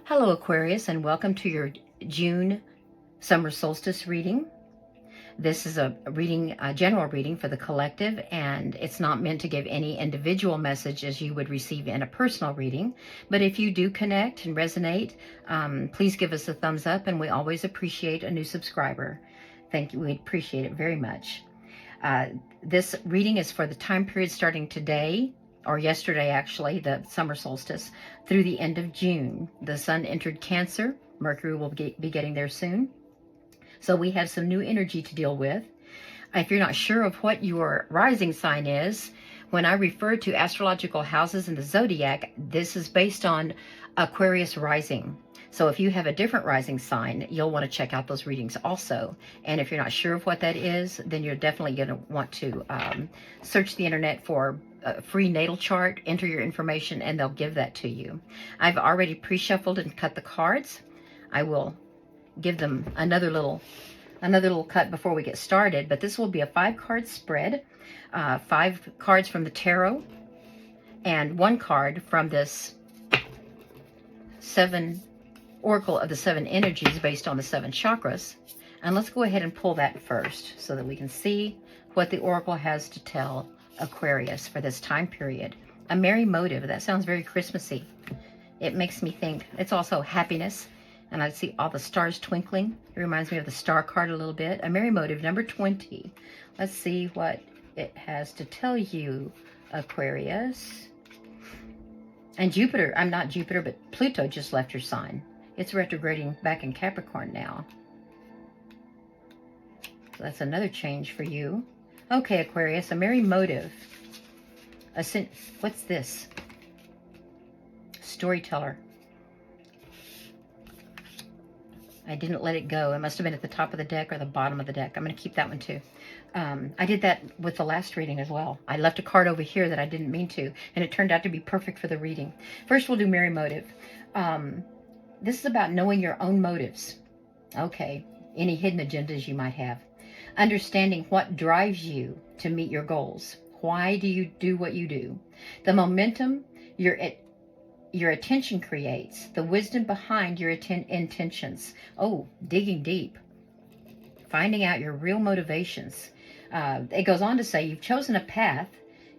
Hello, Aquarius, and welcome to your June summer solstice reading. This is a general reading for the collective, and it's not meant to give any individual message as you would receive in a personal reading. But if you do connect and resonate, please give us a thumbs up, and we always appreciate a new subscriber. Thank you. We appreciate it very much. This reading is for the time period starting today, or yesterday actually, the summer solstice, through the end of June. The sun entered Cancer. Mercury will be getting there soon. So we have some new energy to deal with. If you're not sure of what your rising sign is, when I refer to astrological houses in the zodiac, this is based on Aquarius rising. So if you have a different rising sign, you'll want to check out those readings also. And if you're not sure of what that is, then you're definitely going to want to search the internet for a free natal chart, enter your information, and they'll give that to you. I've already pre-shuffled and cut the cards. I will give them another little cut before we get started, but this will be a 5-card spread, 5 cards from the tarot, and 1 card from this 7 Oracle of the 7 energies based on the 7 chakras. And let's go ahead and pull that first so that we can see what the Oracle has to tell Aquarius for this time period. A merry motive. That sounds very Christmassy. It makes me think it's also happiness. And I see all the stars twinkling. It reminds me of the star card a little bit. A merry motive, number 20. Let's see what it has to tell you, Aquarius. And Jupiter, I'm not Jupiter, but Pluto just left your sign. It's retrograding back in Capricorn now. So that's another change for you. Okay, Aquarius, a merry motive. What's this? Storyteller. I didn't let it go. It must have been at the top of the deck or the bottom of the deck. I'm going to keep that one too. I did that with the last reading as well. I left a card over here that I didn't mean to, and it turned out to be perfect for the reading. First, we'll do merry motive. This is about knowing your own motives. Okay, any hidden agendas you might have. Understanding what drives you to meet your goals. Why do you do what you do? The momentum your attention creates. The wisdom behind your intentions. Oh, digging deep. Finding out your real motivations. It goes on to say you've chosen a path.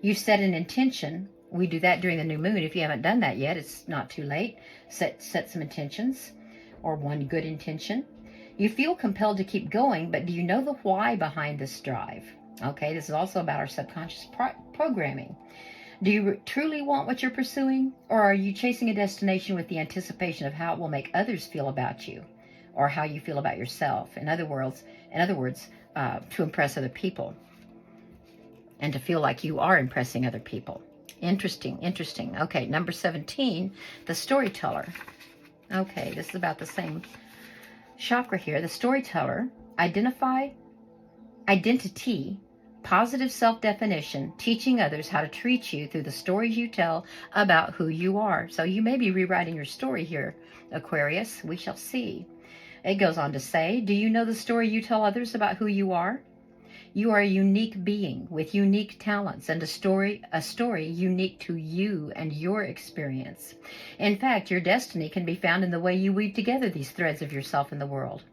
You've set an intention. We do that during the new moon. If you haven't done that yet, it's not too late. Set some intentions, or one good intention. You feel compelled to keep going, but do you know the why behind this drive? Okay, this is also about our subconscious programming. Do you truly want what you're pursuing, or are you chasing a destination with the anticipation of how it will make others feel about you, or how you feel about yourself? In other words, to impress other people, and to feel like you are impressing other people. Interesting. Okay, number 17, the storyteller. Okay, this is about the same chakra here. The storyteller, identity, positive self-definition, teaching others how to treat you through the stories you tell about who you are. So you may be rewriting your story here, Aquarius. We shall see. It goes on to say, do you know the story you tell others about who you are? You are a unique being with unique talents and a story unique to you and your experience. In fact, your destiny can be found in the way you weave together these threads of yourself in the world.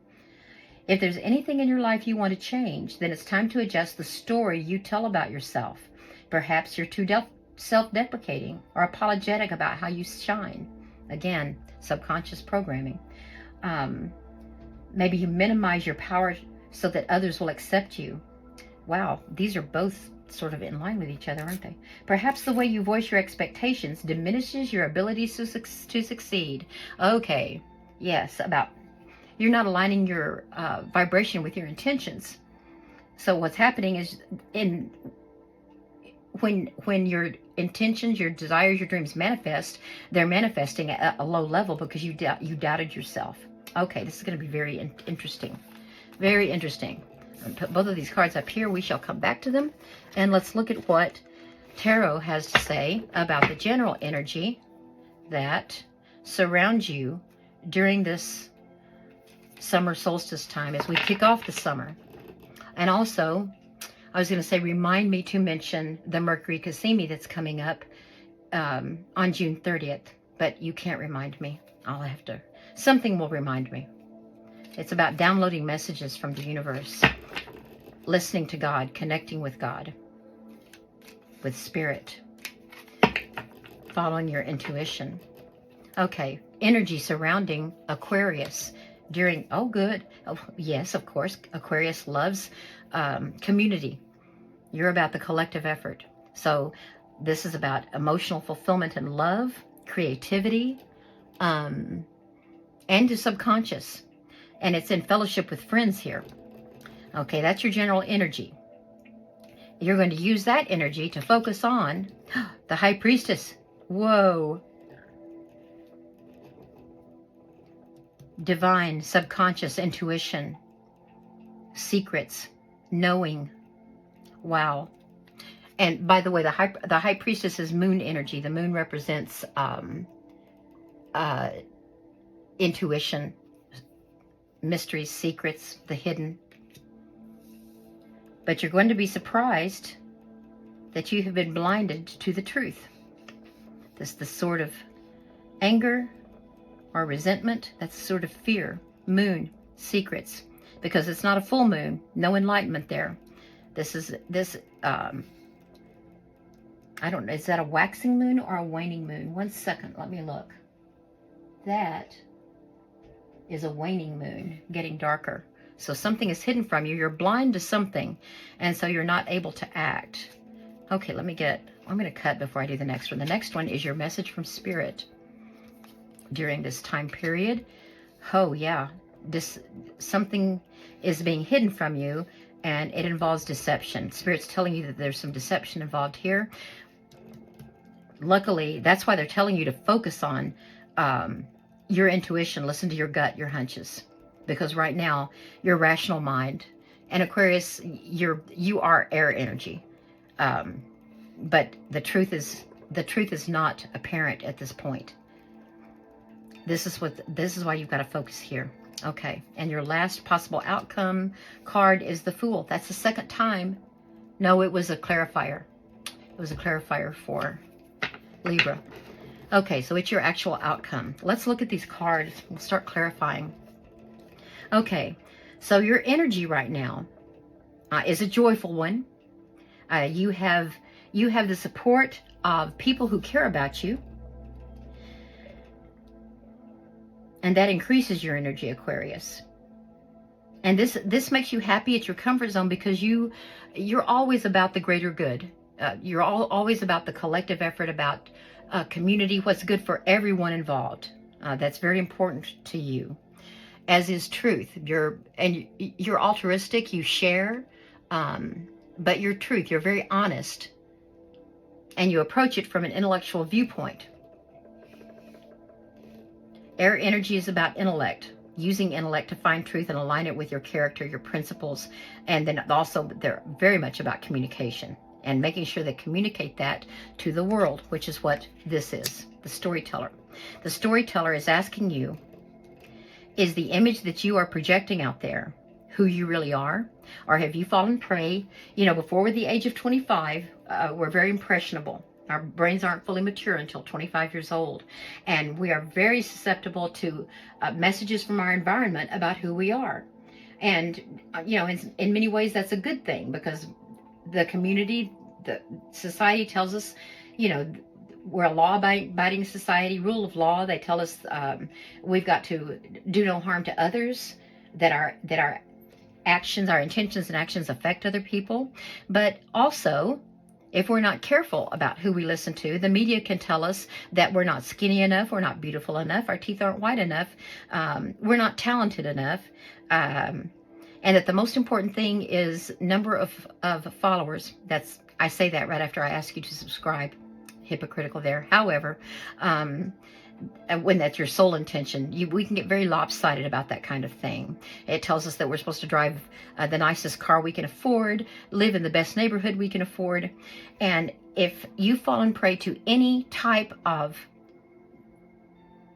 If there's anything in your life you want to change, then it's time to adjust the story you tell about yourself. Perhaps you're too self-deprecating or apologetic about how you shine. Again, subconscious programming. Maybe you minimize your power so that others will accept you. Wow, these are both sort of in line with each other, aren't they? Perhaps the way you voice your expectations diminishes your abilities to succeed. Okay, yes, about you're not aligning your vibration with your intentions. So what's happening is when your intentions, your desires, your dreams manifest, they're manifesting at a low level because you doubted yourself. Okay, this is going to be very interesting. Very interesting. Put both of these cards up here. We shall come back to them. And let's look at what Tarot has to say about the general energy that surrounds you during this summer solstice time as we kick off the summer. And also, I was going to say, remind me to mention the Mercury Cassimi that's coming up on June 30th, but you can't remind me. I'll have to, something will remind me. It's about downloading messages from the universe, listening to God, connecting with God, with spirit, following your intuition. Okay, energy surrounding Aquarius during, oh good, oh, yes, of course, Aquarius loves community. You're about the collective effort. So this is about emotional fulfillment and love, creativity, and the subconscious. And it's in fellowship with friends here. Okay, that's your general energy. You're going to use that energy to focus on the High Priestess. Whoa. Divine, subconscious intuition, secrets, knowing. Wow. And by the way, the High Priestess is moon energy. The moon represents intuition, mysteries, secrets, the hidden. But you're going to be surprised that you have been blinded to the truth. This the sort of anger or resentment, that's the sort of fear. Moon, secrets, because it's not a full moon, no enlightenment there. I don't know, is that a waxing moon or a waning moon? 1 second, let me look. That is a waning moon, getting darker. So something is hidden from you. You're blind to something, and so you're not able to act. Okay, I'm going to cut before I do the next one. The next one is your message from Spirit during this time period. Oh, yeah. Something is being hidden from you, and it involves deception. Spirit's telling you that there's some deception involved here. Luckily, that's why they're telling you to focus on your intuition. Listen to your gut, your hunches. Because right now, your rational mind, and Aquarius, you are air energy. But the truth is not apparent at this point. This is why you've got to focus here. Okay, and your last possible outcome card is the Fool. That's the second time. No, it was a clarifier. It was a clarifier for Libra. Okay, so it's your actual outcome. Let's look at these cards. We'll start clarifying. Okay, so your energy right now is a joyful one. You have the support of people who care about you. And that increases your energy, Aquarius. And this makes you happy at your comfort zone because you're always about the greater good. You're always about the collective effort, about community, what's good for everyone involved. That's very important to you, as is truth. You're altruistic, you share, but your truth, you're very honest, and you approach it from an intellectual viewpoint. Air energy is about intellect, using intellect to find truth and align it with your character, your principles, and then also they're very much about communication and making sure they communicate that to the world, which is what this is, the storyteller. The storyteller is asking you, is the image that you are projecting out there who you really are? Or have you fallen prey? You know, before we're the age of 25, we're very impressionable. Our brains aren't fully mature until 25 years old. And we are very susceptible to messages from our environment about who we are. And, you know, in many ways, that's a good thing because the community, the society tells us, you know, we're a law-abiding society, rule of law. They tell us we've got to do no harm to others, that our actions, our intentions and actions affect other people. But also, if we're not careful about who we listen to, the media can tell us that we're not skinny enough, we're not beautiful enough, our teeth aren't white enough, we're not talented enough, and that the most important thing is number of followers. I say that right after I ask you to subscribe. Hypocritical there. However, when that's your sole intention, we can get very lopsided about that kind of thing. It tells us that we're supposed to drive the nicest car we can afford, live in the best neighborhood we can afford. And if you've fallen prey to any type of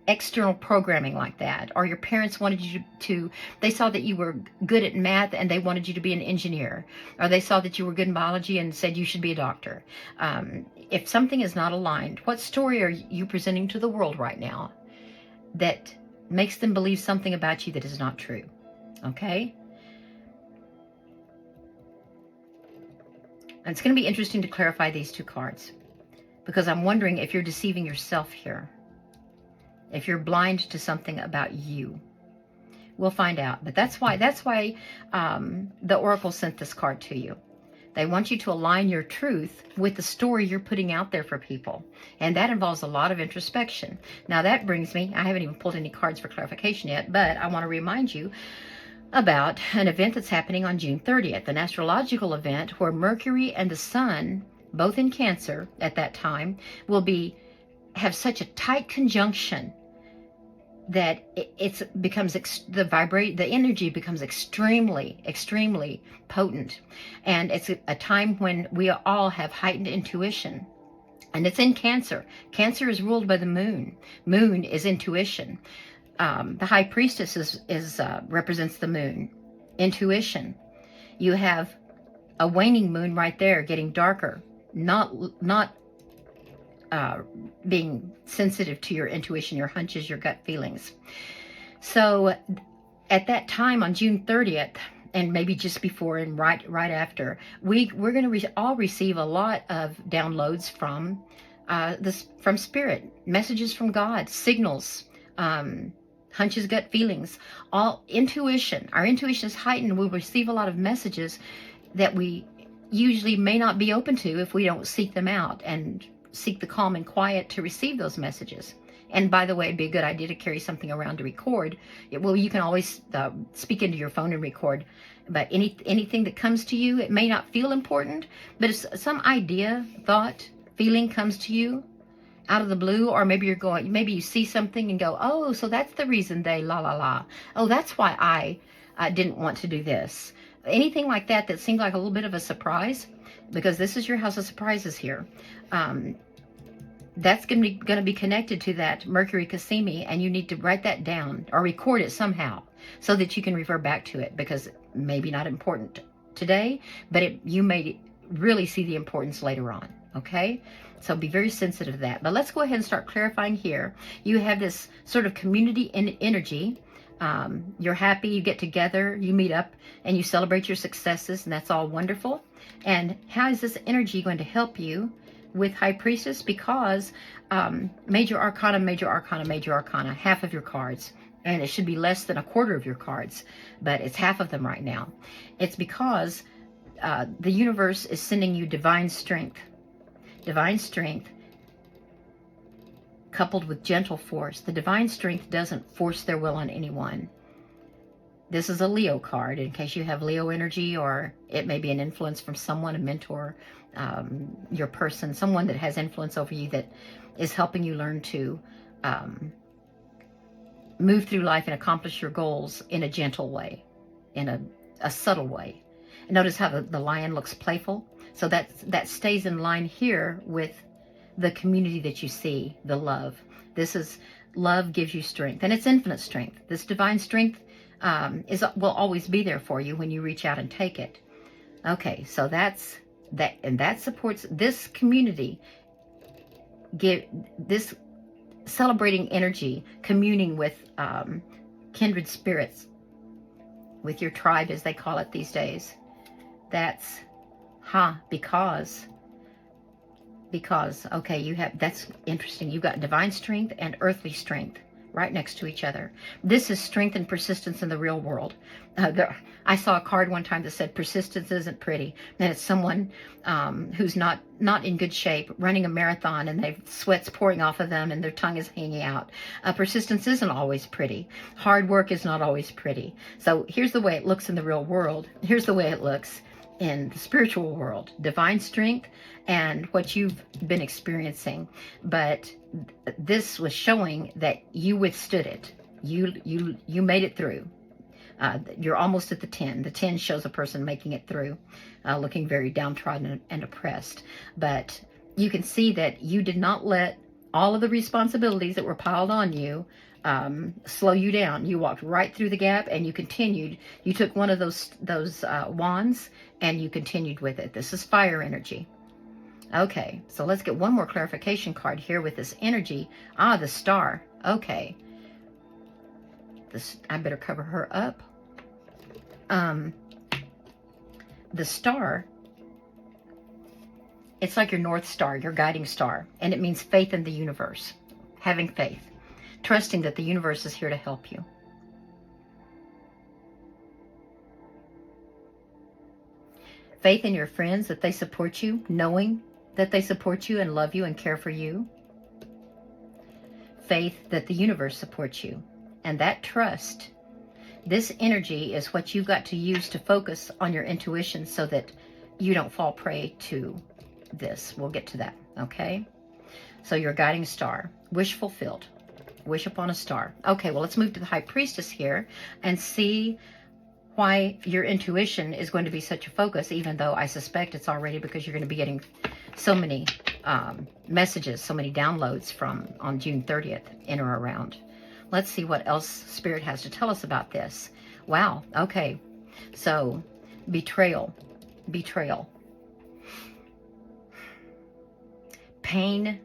external programming like that, or your parents wanted you to, they saw that you were good at math and they wanted you to be an engineer, or they saw that you were good in biology and said you should be a doctor. If something is not aligned, what story are you presenting to the world right now? that makes them believe something about you that is not true. Okay? And it's going to be interesting to clarify these two cards, because I'm wondering if you're deceiving yourself here, if you're blind to something about you. We'll find out. But that's why the Oracle sent this card to you. They want you to align your truth with the story you're putting out there for people. And that involves a lot of introspection. Now that brings me, I haven't even pulled any cards for clarification yet, but I want to remind you about an event that's happening on June 30th, an astrological event where Mercury and the Sun, both in Cancer at that time, will have such a tight conjunction that the energy becomes extremely potent. And it's a time when we all have heightened intuition. And it's in Cancer. Cancer is ruled by the moon. Moon is intuition. The High Priestess represents the moon, intuition. You have a waning moon right there, getting darker, not being sensitive to your intuition, your hunches, your gut feelings. So at that time on June 30th, and maybe just before and right after, we're going to all receive a lot of downloads from Spirit, messages from God, signals, hunches, gut feelings, all intuition. Our intuition is heightened. We'll receive a lot of messages that we usually may not be open to if we don't seek them out and seek the calm and quiet to receive those messages. And by the way, it'd be a good idea to carry something around to record. Well, you can always speak into your phone and record, but anything that comes to you, it may not feel important, but if some idea, thought, feeling comes to you out of the blue, or maybe you see something and go, oh, so that's the reason they la la la. Oh, that's why I didn't want to do this. Anything like that seemed like a little bit of a surprise, because this is your house of surprises here. That's going to be connected to that Mercury Cassimi, and you need to write that down or record it somehow so that you can refer back to it, because maybe not important today, but you may really see the importance later on. Okay? So be very sensitive to that. But let's go ahead and start clarifying here. You have this sort of community energy. You're happy, you get together, you meet up, and you celebrate your successes, and that's all wonderful. And how is this energy going to help you with High Priestess? Because Major Arcana, half of your cards, and it should be less than a quarter of your cards, but it's half of them right now. It's because the universe is sending you divine strength coupled with gentle force. The divine strength doesn't force their will on anyone. This is a Leo card, in case you have Leo energy, or it may be an influence from someone, a mentor, your person, someone that has influence over you that is helping you learn to move through life and accomplish your goals in a gentle way, in a subtle way. And notice how the lion looks playful. So that stays in line here with the community that you see, the love. Love gives you strength, and it's infinite strength. This divine strength will always be there for you when you reach out and take it. Okay, so that's that, and that supports this community. This celebrating energy, communing with kindred spirits, with your tribe, as they call it these days. That's because okay, that's interesting. You've got divine strength and earthly strength right next to each other. This is strength and persistence in the real world. I saw a card one time that said persistence isn't pretty, and it's someone who's not in good shape, running a marathon, and they've sweat's pouring off of them and their tongue is hanging out. Persistence isn't always pretty. Hard work is not always pretty. So here's the way it looks in the real world. Here's the way it looks in the spiritual world. Divine strength and what you've been experiencing. But this was showing that you withstood it. You made it through. You're almost at the 10. The 10 shows a person making it through, looking very downtrodden and oppressed. But you can see that you did not let all of the responsibilities that were piled on you slow you down. You walked right through the gap, and you continued. You took one of those wands, and you continued with it. This is fire energy. Okay, so let's get one more clarification card here with this energy. The star. Okay. This, I better cover her up. The star, it's like your North Star, your guiding star. And it means faith in the universe. Having faith. Trusting that the universe is here to help you. Faith in your friends, that they support you, knowing that they support you and love you and care for you. Faith that the universe supports you. And that trust, this energy is what you've got to use to focus on your intuition so that you don't fall prey to this. We'll get to that, okay? So your guiding star, wish fulfilled, wish upon a star. Okay, well, let's move to the High Priestess here and see why your intuition is going to be such a focus, even though I suspect it's already because you're going to be getting so many messages, so many downloads from on June 30th in or around. Let's see what else Spirit has to tell us about this. Wow, okay. So, betrayal, betrayal. Pain,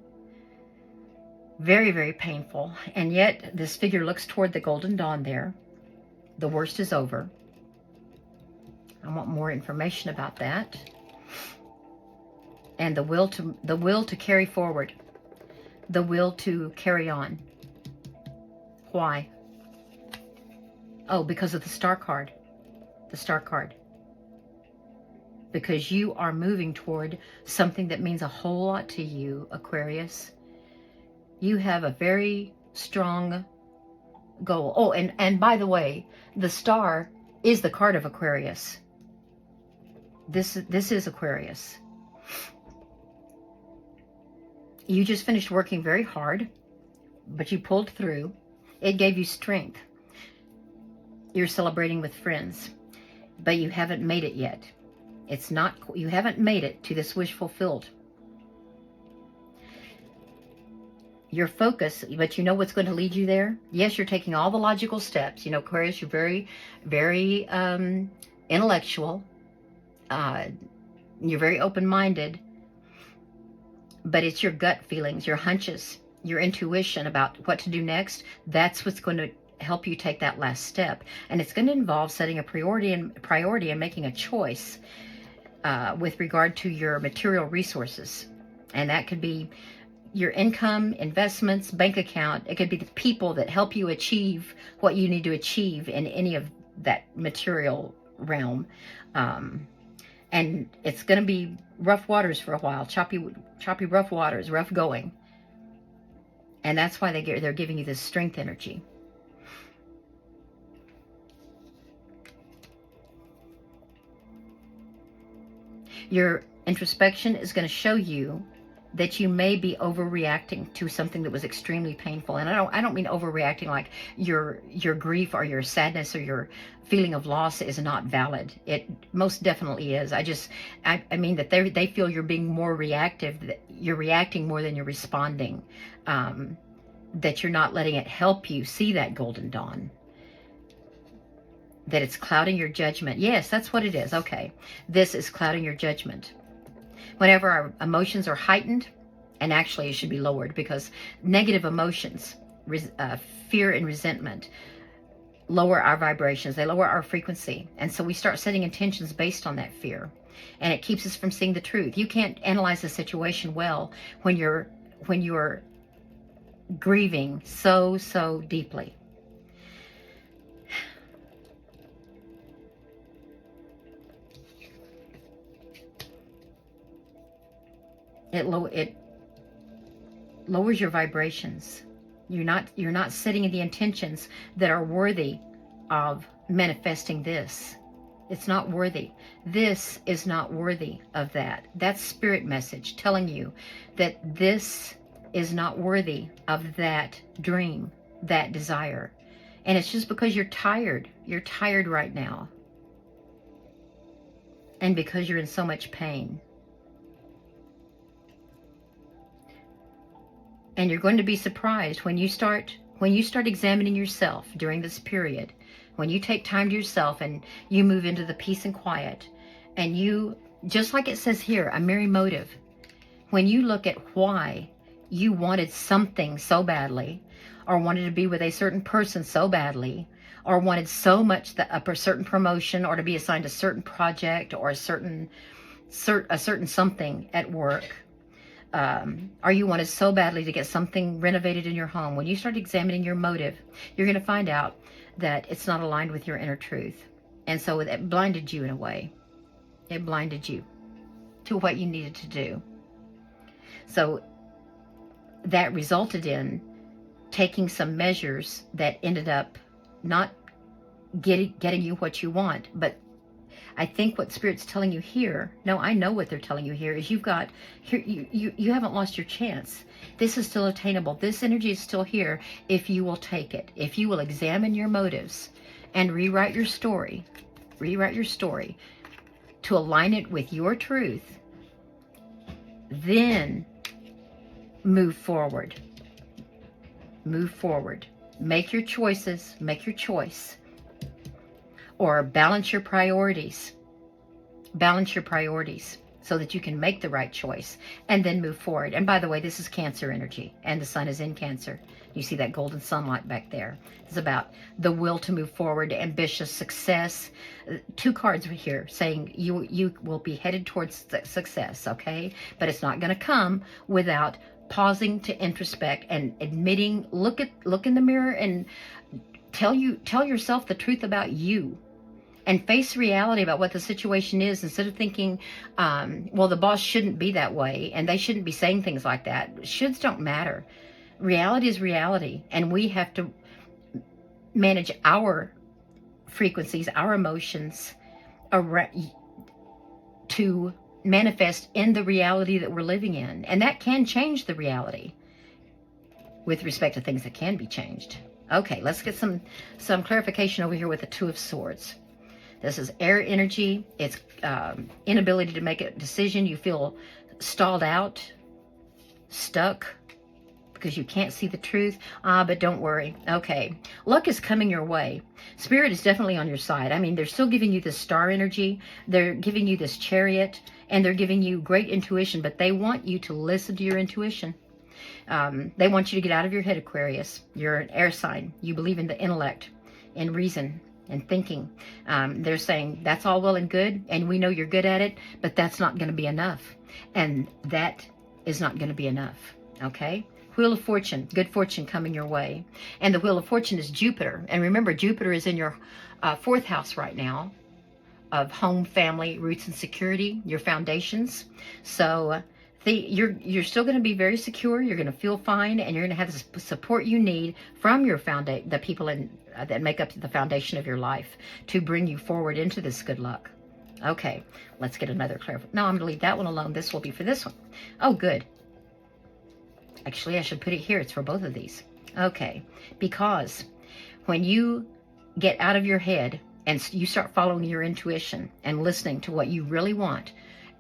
very, very painful. And yet, this figure looks toward the golden dawn there. The worst is over. I want more information about that. And the will to carry forward. The will to carry on. Why? Oh, because of the star card. The star card. Because you are moving toward something that means a whole lot to you, Aquarius. You have a very strong goal. Oh, and by the way, the star is the card of Aquarius. This is Aquarius. You just finished working very hard, but you pulled through. It gave you strength. You're celebrating with friends, but you haven't made it yet. It's not, you haven't made it to this wish fulfilled. Your focus, but you know what's going to lead you there? Yes, you're taking all the logical steps. You know, Aquarius, you're very, very intellectual. You're very open-minded. But it's your gut feelings, your hunches, your intuition about what to do next. That's what's going to help you take that last step. And it's going to involve setting a priority and making a choice with regard to your material resources. And that could be your income, investments, bank account. It could be the people that help you achieve what you need to achieve in any of that material realm. And it's going to be rough waters for a while, choppy rough waters, rough going. And that's why they're giving you this strength energy. Your introspection is going to show you that you may be overreacting to something that was extremely painful. And I don't mean overreacting like your grief or your sadness or your feeling of loss is not valid. It most definitely is. I mean that they feel you're being more reactive, that you're reacting more than you're responding, that you're not letting it help you see that golden dawn, that it's clouding your judgment. Yes, that's what it is. Okay, this is clouding your judgment. Whenever our emotions are heightened, and actually it should be lowered, because negative emotions, fear and resentment, lower our vibrations, they lower our frequency. And so we start setting intentions based on that fear. And it keeps us from seeing the truth. You can't analyze the situation well when you're grieving so deeply. It lowers your vibrations. You're not setting the intentions that are worthy of manifesting this. It's not worthy. This is not worthy of that. That's spirit message telling you that this is not worthy of that dream, that desire. And it's just because you're tired. You're tired right now. And because you're in so much pain. And you're going to be surprised when you start examining yourself during this period, when you take time to yourself and you move into the peace and quiet, and you, just like it says here, a merry motive, when you look at why you wanted something so badly, or wanted to be with a certain person so badly, or wanted so much a certain promotion, or to be assigned a certain project, or a certain something at work, or you wanted so badly to get something renovated in your home. When you start examining your motive, you're going to find out that it's not aligned with your inner truth. And so it blinded you in a way. It blinded you to what you needed to do. So that resulted in taking some measures that ended up not getting you what you want. But I think what Spirit's telling you here, no, I know what they're telling you here, is you haven't lost your chance. This is still attainable. This energy is still here if you will take it. If you will examine your motives and rewrite your story to align it with your truth, then move forward. Move forward. Make your choices. Make your choice. Or balance your priorities. Balance your priorities so that you can make the right choice and then move forward. And by the way, this is Cancer energy, and the sun is in Cancer. You see that golden sunlight back there. It's about the will to move forward, ambitious success. 2 cards here saying you will be headed towards success, okay? But it's not going to come without pausing to introspect and admitting, look in the mirror and tell yourself the truth about you. And face reality about what the situation is, instead of thinking, well, the boss shouldn't be that way and they shouldn't be saying things like that. Shoulds don't matter. Reality is reality, and we have to manage our frequencies, our emotions, to manifest in the reality that we're living in. And that can change the reality with respect to things that can be changed. Okay, let's get some clarification over here with the 2 of Swords. This is air energy. It's inability to make a decision. You feel stalled out, stuck, because you can't see the truth. But don't worry. Okay. Luck is coming your way. Spirit is definitely on your side. I mean, they're still giving you this star energy. They're giving you this chariot, and they're giving you great intuition, but they want you to listen to your intuition. They want you to get out of your head, Aquarius. You're an air sign. You believe in the intellect and reason and thinking. They're saying that's all well and good, and we know you're good at it, but that's not going to be enough. And that is not going to be enough. Okay? Wheel of Fortune, good fortune coming your way. And the Wheel of Fortune is Jupiter. And remember, Jupiter is in your 4th house right now of home, family, roots, and security, your foundations. So you're still going to be very secure. You're going to feel fine, and you're going to have the support you need from your the people that make up the foundation of your life to bring you forward into this good luck. Okay, let's get another clarification. No, I'm going to leave that one alone. This will be for this one. Oh, good. Actually, I should put it here. It's for both of these. Okay, because when you get out of your head and you start following your intuition and listening to what you really want,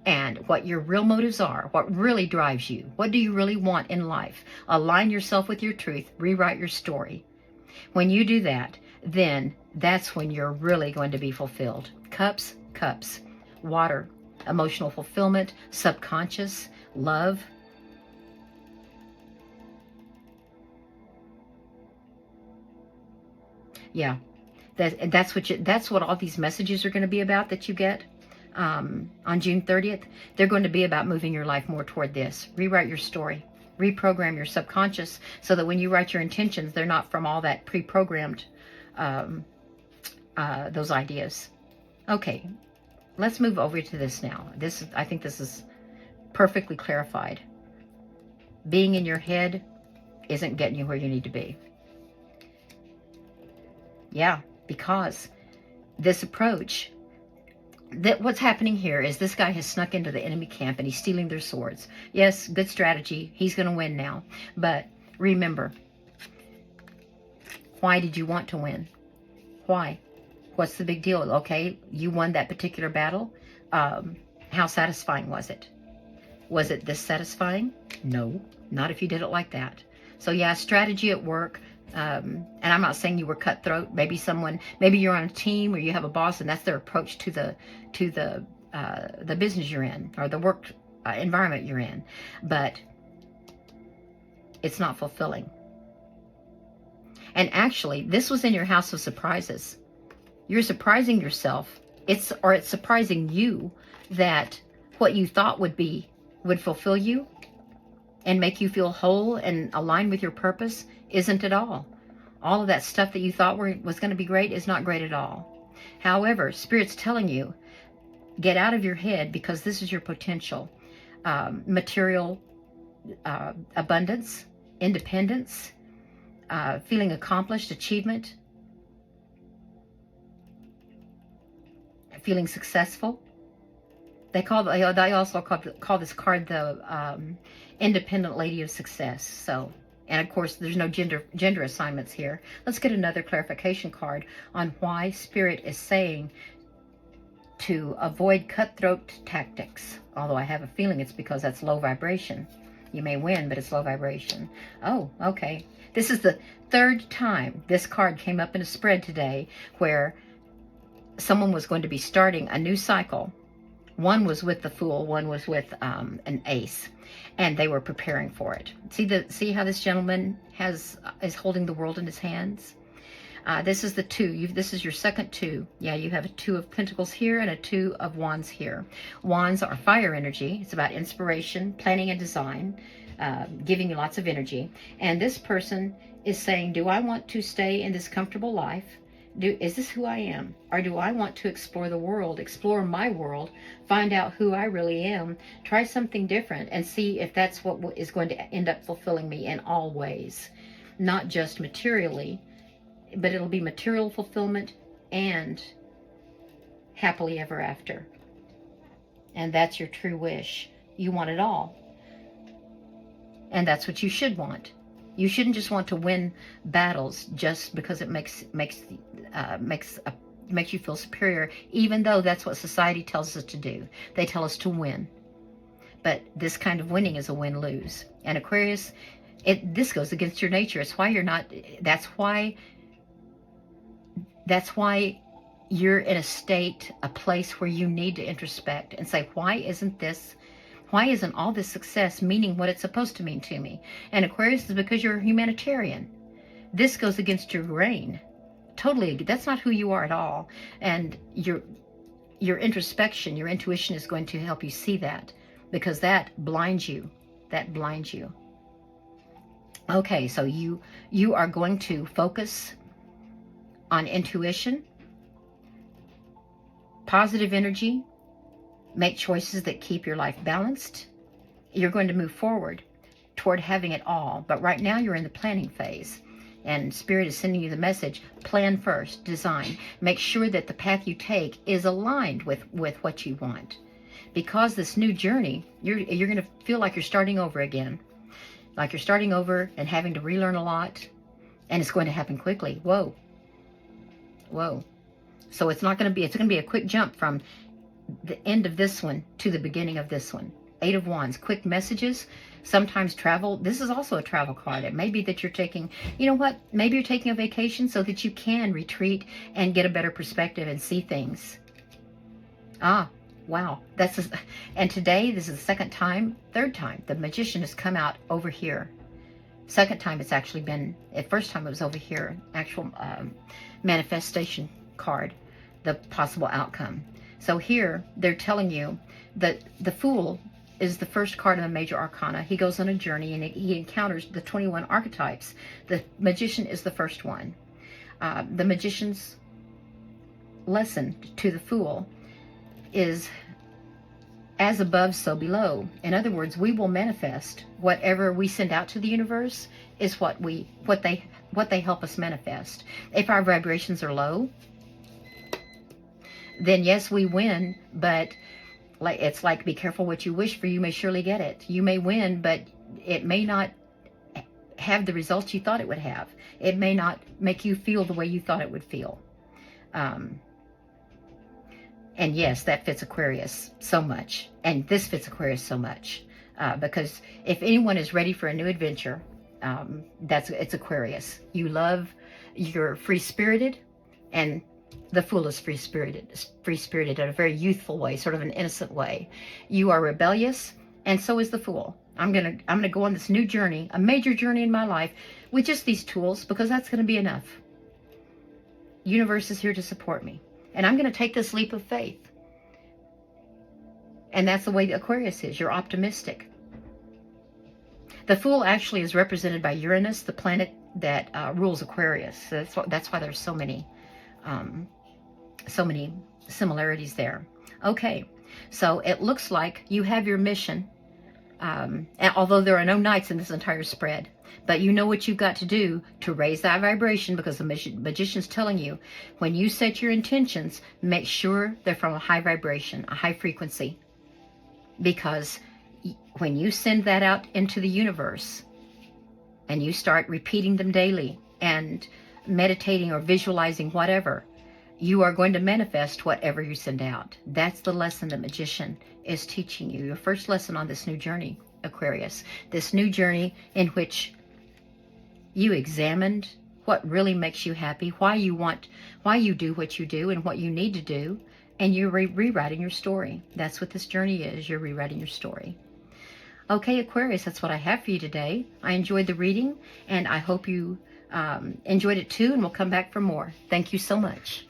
and what your real motives are, what really drives you, what do you really want in life, align yourself with your truth, rewrite your story. When you do that, then that's when you're really going to be fulfilled. Cups, water, emotional fulfillment, subconscious, love. Yeah, that's what all these messages are going to be about that you get. On June 30th, they're going to be about moving your life more toward this. Rewrite your story. Reprogram your subconscious so that when you write your intentions, they're not from all that pre-programmed, those ideas. Okay, let's move over to this now. I think this is perfectly clarified. Being in your head isn't getting you where you need to be. Yeah, because this approach, what's happening here is this guy has snuck into the enemy camp and he's stealing their swords. Yes, good strategy. He's going to win now. But remember, why did you want to win? Why? What's the big deal? Okay, you won that particular battle. How satisfying was it? Was it this satisfying? No, not if you did it like that. So yeah, strategy at work. And I'm not saying you were cutthroat. Maybe you're on a team or you have a boss and that's their approach to the business you're in or the work environment you're in. But it's not fulfilling. And actually, this was in your house of surprises. You're surprising yourself. It's surprising you that what you thought would fulfill you and make you feel whole and align with your purpose isn't at all. All of that stuff that you thought was going to be great is not great at all. However, Spirit's telling you, get out of your head, because this is your potential. Material abundance, independence, feeling accomplished, achievement, feeling successful. They also call this card the Independent Lady of Success. So, and of course, there's no gender assignments here. Let's get another clarification card on why Spirit is saying to avoid cutthroat tactics. Although I have a feeling it's because that's low vibration. You may win, but it's low vibration. Oh, okay. This is the third time this card came up in a spread today where someone was going to be starting a new cycle. One was with the Fool, one was with an Ace, and they were preparing for it. See how this gentleman is holding the world in his hands? This is the two. This is your second two. Yeah, you have a Two of Pentacles here and a Two of Wands here. Wands are fire energy. It's about inspiration, planning and design, giving you lots of energy. And this person is saying, do I want to stay in this comfortable life? Is this who I am? Or do I want to explore the world, explore my world, find out who I really am, try something different, and see if that's what is going to end up fulfilling me in all ways? Not just materially, but it'll be material fulfillment and happily ever after. And that's your true wish. You want it all. And that's what you should want. You shouldn't just want to win battles just because it makes you feel superior, even though that's what society tells us to do. They tell us to win. But this kind of winning is a win-lose. And Aquarius, this goes against your nature. It's why you're not, that's why you're in a state, a place where you need to introspect and say, why isn't all this success meaning what it's supposed to mean to me? And Aquarius is because you're a humanitarian. This goes against your grain. Totally, that's not who you are at all. And your introspection, your intuition is going to help you see that, because that blinds you. That blinds you. Okay, so you are going to focus on intuition, positive energy, make choices that keep your life balanced. You're going to move forward toward having it all. But right now you're in the planning phase. And Spirit is sending you the message, plan first, design. Make sure that the path you take is aligned with what you want. Because this new journey, you're going to feel like you're starting over again. Like you're starting over and having to relearn a lot. And it's going to happen quickly. Whoa. Whoa. So it's going to be a quick jump from the end of this one to the beginning of this one. Eight of Wands, quick messages, sometimes travel. This is also a travel card. It may be that you're taking, you know what, maybe you're taking a vacation so that you can retreat and get a better perspective and see things. Ah, wow. And today, this is the third time, the Magician has come out over here. Second time it's actually been, at first time it was over here, actual manifestation card, the possible outcome. So here, they're telling you that the Fool is the first card in the major arcana. He goes on a journey and he encounters the 21 archetypes. The Magician is the first one. The Magician's lesson to the Fool is as above, so below. In other words, we will manifest whatever we send out to the universe is what they help us manifest. If our vibrations are low, then yes, we win, but it's like, be careful what you wish for, you may surely get it. You may win, but it may not have the results you thought it would have. It may not make you feel the way you thought it would feel. And yes, that fits Aquarius so much. And this fits Aquarius so much. Because if anyone is ready for a new adventure, it's Aquarius. You're free-spirited, and the Fool is free-spirited in a very youthful way, sort of an innocent way. You are rebellious, and so is the Fool. I'm gonna go on this new journey, a major journey in my life, with just these tools, because that's going to be enough. Universe is here to support me. And I'm going to take this leap of faith. And that's the way the Aquarius is. You're optimistic. The Fool actually is represented by Uranus, the planet that rules Aquarius. So that's why there's so many similarities there. Okay, so it looks like you have your mission, although there are no knights in this entire spread. But you know what you've got to do to raise that vibration, because the magician's telling you, when you set your intentions, make sure they're from a high vibration, a high frequency. Because when you send that out into the universe and you start repeating them daily and meditating or visualizing whatever, you are going to manifest whatever you send out. That's the lesson the magician is teaching you. Your first lesson on this new journey, Aquarius. This new journey in which you examined what really makes you happy, why you do what you do and what you need to do, and you're rewriting your story. That's what this journey is. You're rewriting your story. Okay, Aquarius, that's what I have for you today. I enjoyed the reading, and I hope you enjoyed it too, and we'll come back for more. Thank you so much.